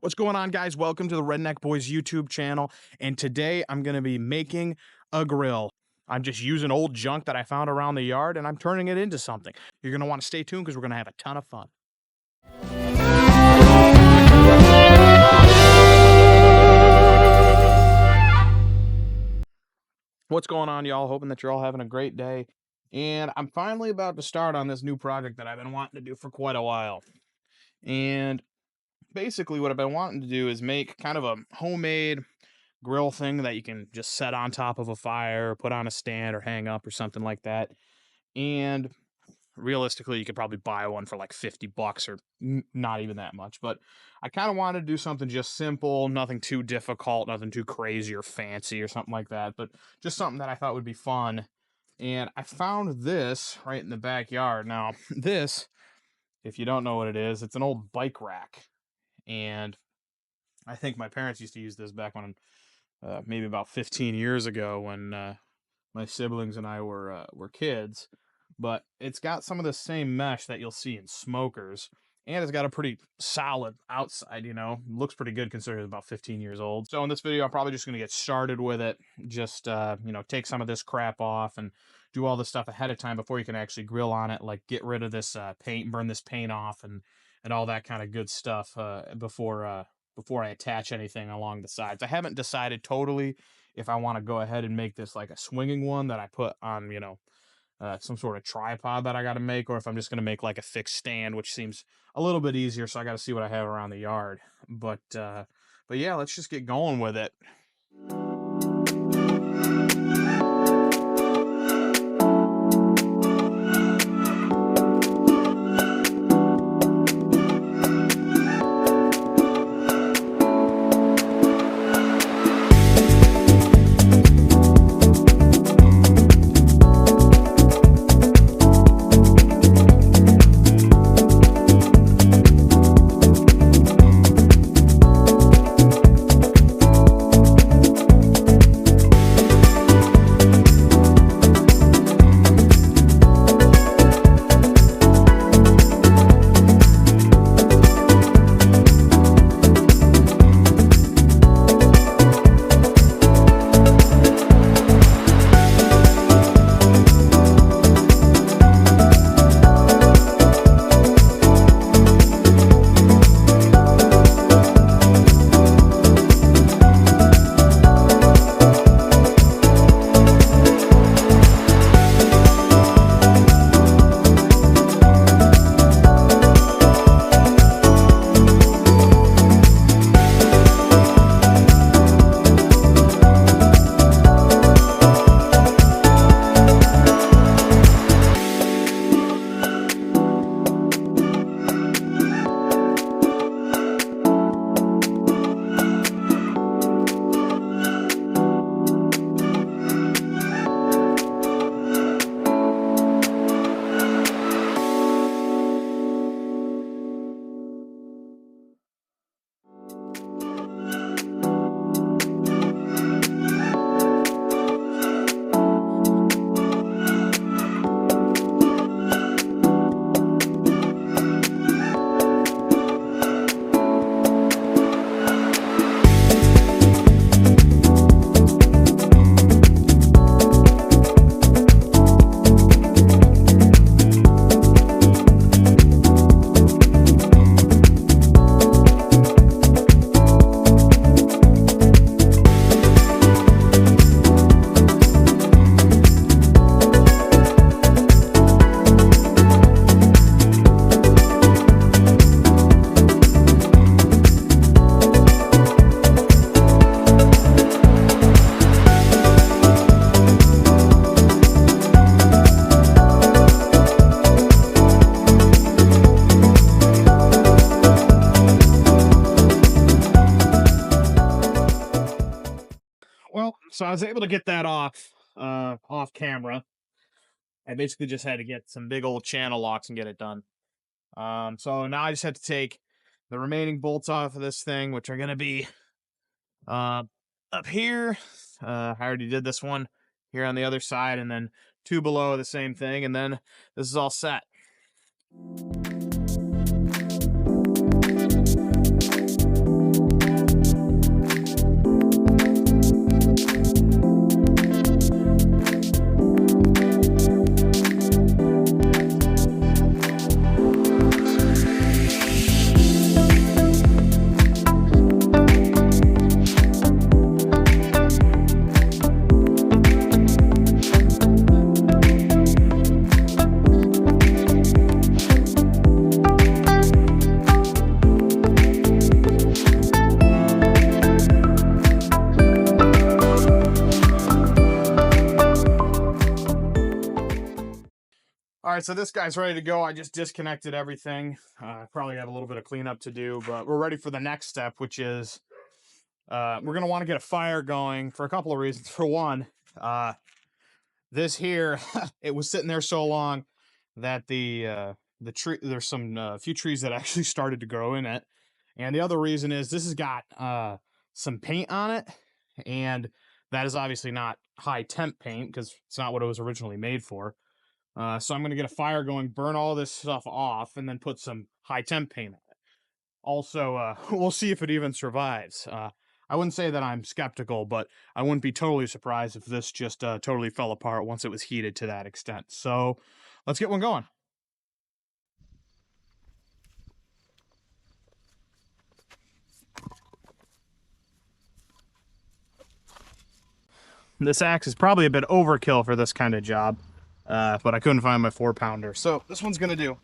What's going on, guys? Welcome to the Redneck Boys YouTube channel, and today I'm going to be making a grill. I'm just using old junk that I found around the yard, and I'm turning it into something. You're going to want to stay tuned because we're going to have a ton of fun. What's going on, y'all? Hoping that you're all having a great day. And I'm finally about to start on this new project that I've been wanting to do for quite a while. And basically what I've been wanting to do is make kind of a homemade grill thing that you can just set on top of a fire, put on a stand or hang up or something like that. And realistically, you could probably buy one for like 50 bucks or not even that much. But I kind of wanted to do something just simple, nothing too difficult, nothing too crazy or fancy or something like that, but just something that I thought would be fun. And I found this right in the backyard. Now, this, if you don't know what it is, it's an old bike rack. And I think my parents used to use this back when maybe about 15 years ago when my siblings and I were kids. But it's got some of the same mesh that you'll see in smokers, and it's got a pretty solid outside, looks pretty good considering it's about 15 years old. So in this video, I'm probably just going to get started with it. Just, take some of this crap off and do all this stuff ahead of time before you can actually grill on it, like get rid of this paint, burn this paint off and all that kind of good stuff before I attach anything along the sides. I haven't decided totally if I want to go ahead and make this like a swinging one that I put on, some sort of tripod that I got to make, or if I'm just going to make like a fixed stand, which seems a little bit easier. So I got to see what I have around the yard. But yeah, let's just get going with it. So I was able to get that off camera. I basically just had to get some big old channel locks and get it done. So now I just have to take the remaining bolts off of this thing, which are going to be up here. I already did this one here on the other side, and then two below, the same thing, and then this is all set. right, so this guy's ready to go. I just disconnected everything. Probably have a little bit of cleanup to do, but we're ready for the next step, which is we're going to want to get a fire going for a couple of reasons. For one, this here, it was sitting there so long that the tree, there's some few trees that actually started to grow in it. And the other reason is this has got some paint on it, and that is obviously not high temp paint because it's not what it was originally made for. So I'm going to get a fire going, burn all this stuff off, and then put some high temp paint on it. Also, we'll see if it even survives. I wouldn't say that I'm skeptical, but I wouldn't be totally surprised if this just totally fell apart once it was heated to that extent. So let's get one going. This axe is probably a bit overkill for this kind of job, but I couldn't find my 4-pounder. So this one's going to do.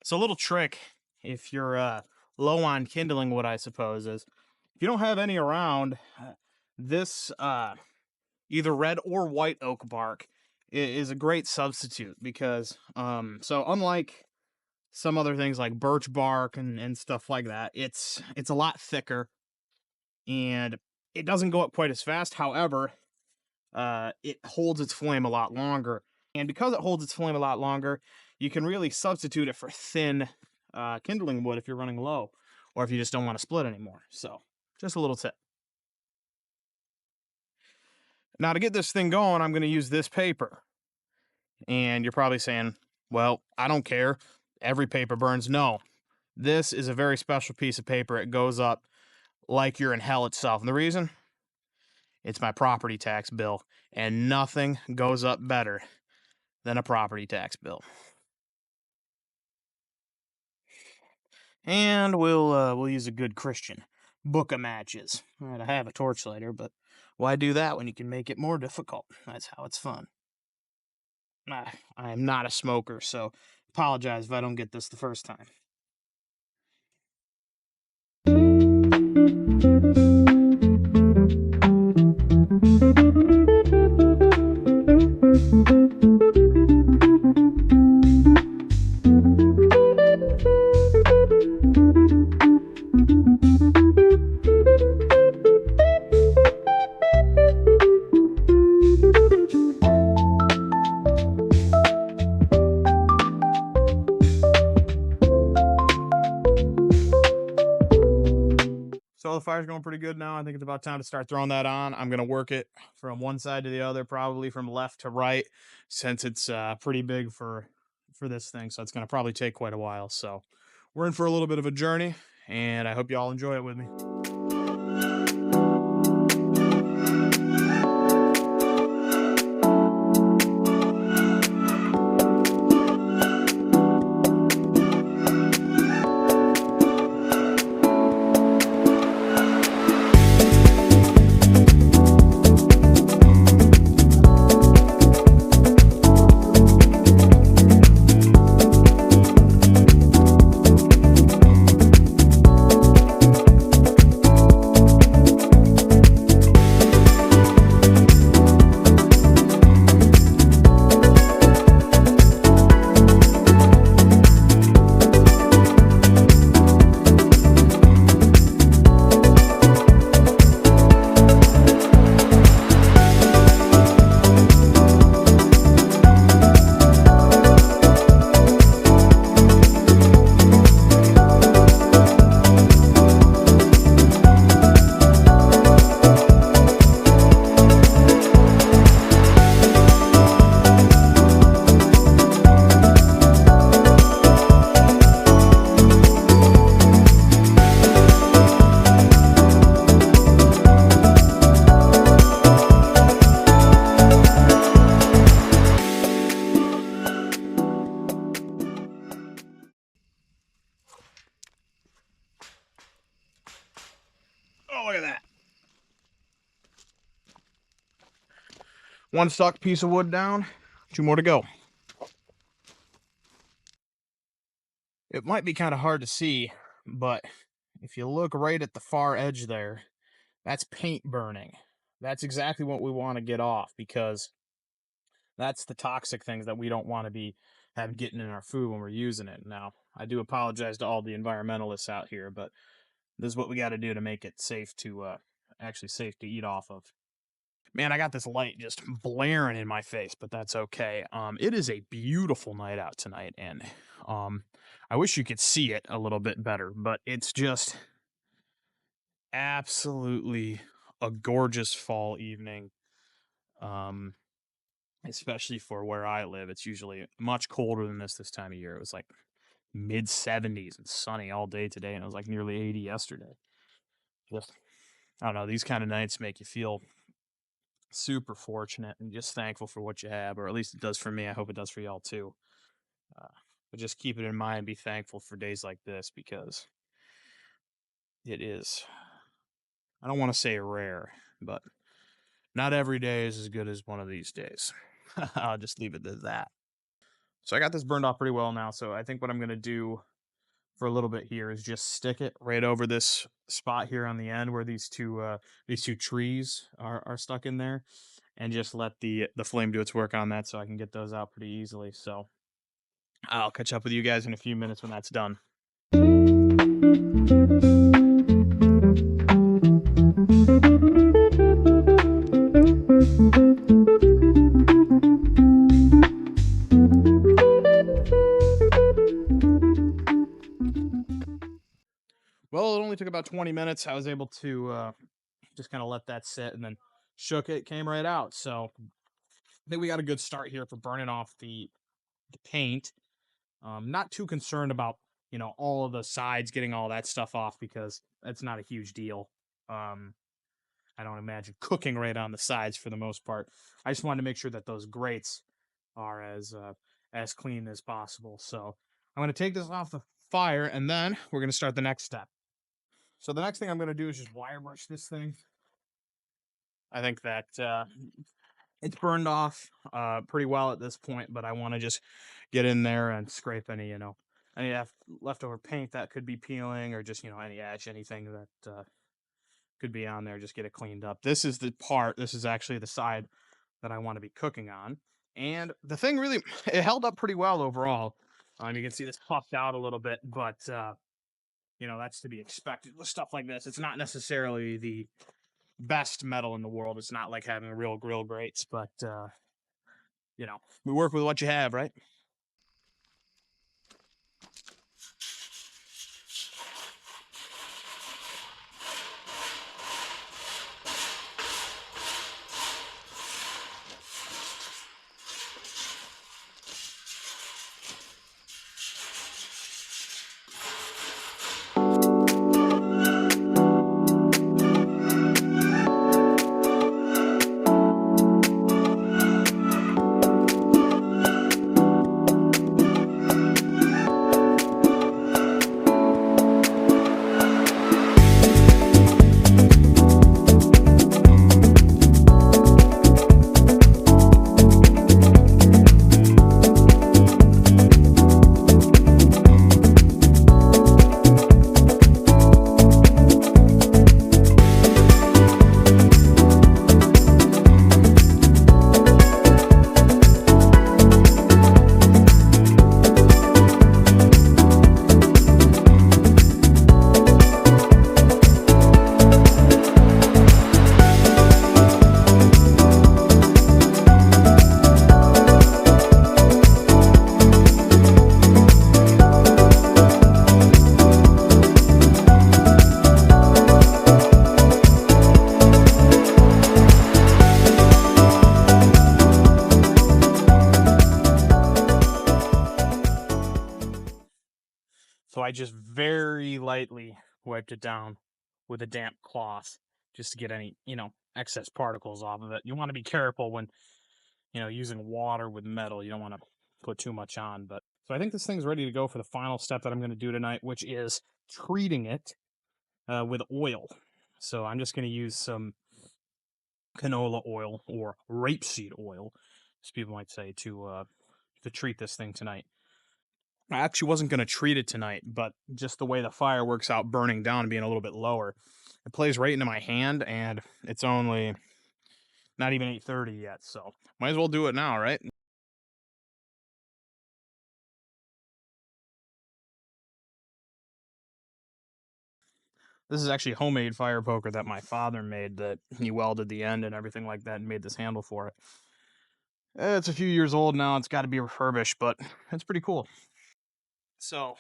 So a little trick, if you're low on kindling wood, I suppose, is if you don't have any around, this either red or white oak bark is a great substitute because so unlike some other things like birch bark and stuff like that, it's a lot thicker and it doesn't go up quite as fast. However, it holds its flame a lot longer. And because it holds its flame a lot longer, you can really substitute it for thin kindling wood if you're running low, or if you just don't want to split anymore. So, just a little tip. Now, to get this thing going, I'm going to use this paper. And you're probably saying, well, I don't care. Every paper burns. No, this is a very special piece of paper. It goes up like you're in hell itself. And the reason? It's my property tax bill. And nothing goes up better than a property tax bill. And we'll use a good Christian book of matches. All right, I have a torch lighter, but why do that when you can make it more difficult? That's how it's fun. I am not a smoker, so apologize if I don't get this the first time. So the fire's going pretty good now. I think it's about time to start throwing that on. I'm going to work it from one side to the other, probably from left to right, since it's pretty big for this thing. So it's going to probably take quite a while. So we're in for a little bit of a journey, and I hope you all enjoy it with me. One stuck piece of wood down, two more to go. It might be kind of hard to see, but if you look right at the far edge there, that's paint burning. That's exactly what we want to get off, because that's the toxic things that we don't want to be having getting in our food when we're using it. Now, I do apologize to all the environmentalists out here, but this is what we got to do to make it safe to actually safe to eat off of. Man, I got this light just blaring in my face, but that's okay. It is a beautiful night out tonight, and um, I wish you could see it a little bit better, but it's just absolutely a gorgeous fall evening. Um, Especially for where I live, it's usually much colder than this time of year. It was like mid 70s and sunny all day today, and it was like nearly 80 yesterday. Just, I don't know, these kind of nights make you feel super fortunate and just thankful for what you have, or at least it does for me. I hope it does for y'all too. Uh, but just keep it in mind, be thankful for days like this, because it is, I don't want to say rare, but not every day is as good as one of these days. I'll just leave it at that. So I got this burned off pretty well now. So I think what I'm going to do for a little bit here is just stick it right over this spot here on the end where these two trees are stuck in there, and just let the flame do its work on that, so I can get those out pretty easily. So I'll catch up with you guys in a few minutes when that's done. Well, it only took about 20 minutes. I was able to just kind of let that sit, and then shook it, came right out. So I think we got a good start here for burning off the paint. Not too concerned about, all of the sides getting all that stuff off, because that's not a huge deal. Um, I don't imagine cooking right on the sides for the most part. I just wanted to make sure that those grates are as clean as possible. So I'm going to take this off the fire, and then we're going to start the next step. So the next thing I'm going to do is just wire brush this thing. I think that it's burned off pretty well at this point, but I want to just get in there and scrape any leftover paint that could be peeling, or just any ash, anything that could be on there. Just get it cleaned up. This is the part. This is actually the side that I want to be cooking on, and the thing really it held up pretty well overall. You can see this puffed out a little bit, but that's to be expected with stuff like this. It's not necessarily the best metal in the world. It's not like having real grill grates, but we work with what you have, right? So I just very lightly wiped it down with a damp cloth, just to get any, excess particles off of it. You want to be careful when, using water with metal. You don't want to put too much on. But so I think this thing's ready to go for the final step that I'm going to do tonight, which is treating it with oil. So I'm just going to use some canola oil or rapeseed oil, as people might say, to treat this thing tonight. I actually wasn't going to treat it tonight, but just the way the fire works out burning down and being a little bit lower, it plays right into my hand, and it's only not even 8:30 yet, so might as well do it now, right? This is actually a homemade fire poker that my father made that he welded the end and everything like that and made this handle for it. It's a few years old now. It's got to be refurbished, but it's pretty cool. So,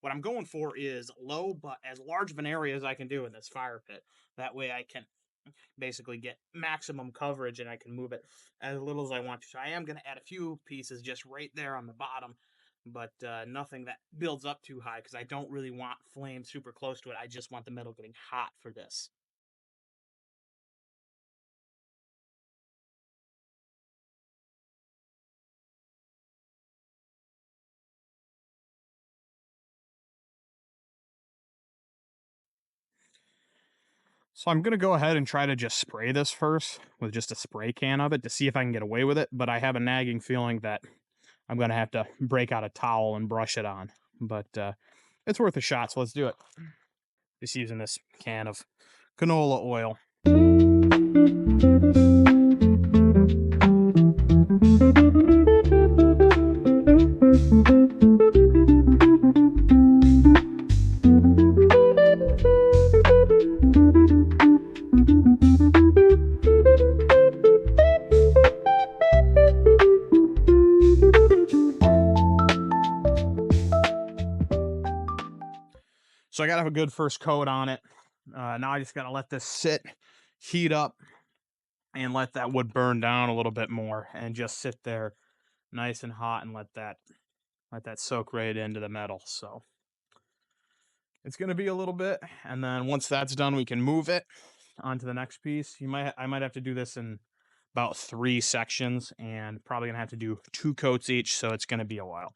what I'm going for is low, but as large of an area as I can do in this fire pit. That way I can basically get maximum coverage and I can move it as little as I want to. So I am going to add a few pieces just right there on the bottom, but nothing that builds up too high because I don't really want flame super close to it. I just want the metal getting hot for this. So I'm going to go ahead and try to just spray this first with just a spray can of it to see if I can get away with it, but I have a nagging feeling that I'm going to have to break out a towel and brush it on. But it's worth a shot, so let's do it. Just using this can of canola oil. So I got to have a good first coat on it. Now I just got to let this sit, heat up, and let that wood burn down a little bit more and just sit there nice and hot and let that soak right into the metal. So it's going to be a little bit, and then once that's done we can move it onto the next piece. I might have to do this in about 3 sections and probably going to have to do 2 coats each, so it's going to be a while.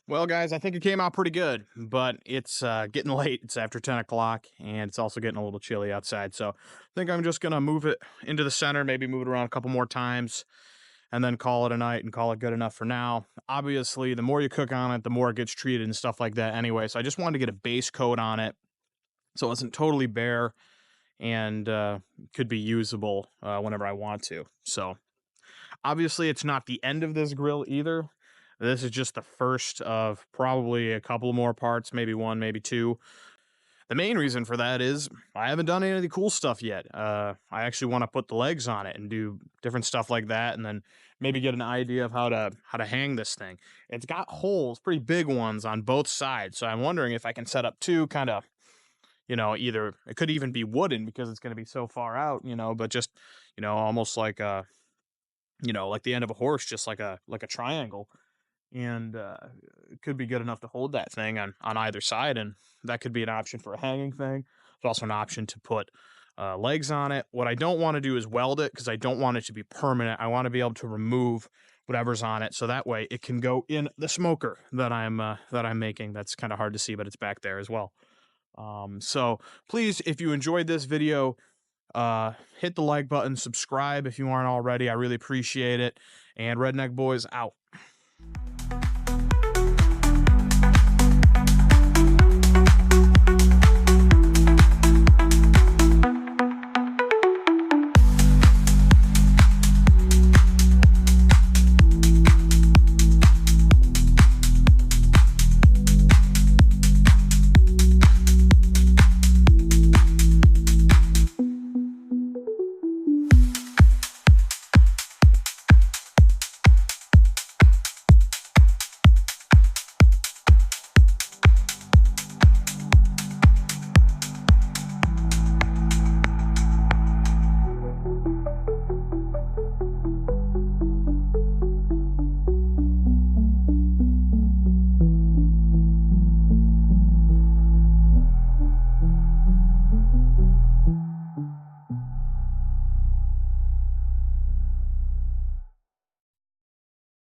Well, guys, I think it came out pretty good, but it's getting late. It's after 10 o'clock, and it's also getting a little chilly outside. So I think I'm just going to move it into the center, maybe move it around a couple more times, and then call it a night and call it good enough for now. Obviously, the more you cook on it, the more it gets treated and stuff like that anyway. So I just wanted to get a base coat on it so it wasn't totally bare and could be usable whenever I want to. So obviously, it's not the end of this grill either. This is just the first of probably a couple more parts, maybe 1, maybe 2. The main reason for that is I haven't done any of the cool stuff yet. I actually want to put the legs on it and do different stuff like that, and then maybe get an idea of how to hang this thing. It's got holes, pretty big ones on both sides, so I'm wondering if I can set up 2 kind of, either it could even be wooden because it's going to be so far out, but just, almost like like the end of a horse, just like a triangle, and it could be good enough to hold that thing on either side, and that could be an option for a hanging thing. It's also an option to put legs on it. What I don't want to do is weld it because I don't want it to be permanent. I want to be able to remove whatever's on it, so that way it can go in the smoker that I'm making. That's kind of hard to see, but it's back there as well. So please, if you enjoyed this video, hit the like button, subscribe if you aren't already. I really appreciate it. And Redneck Boys out.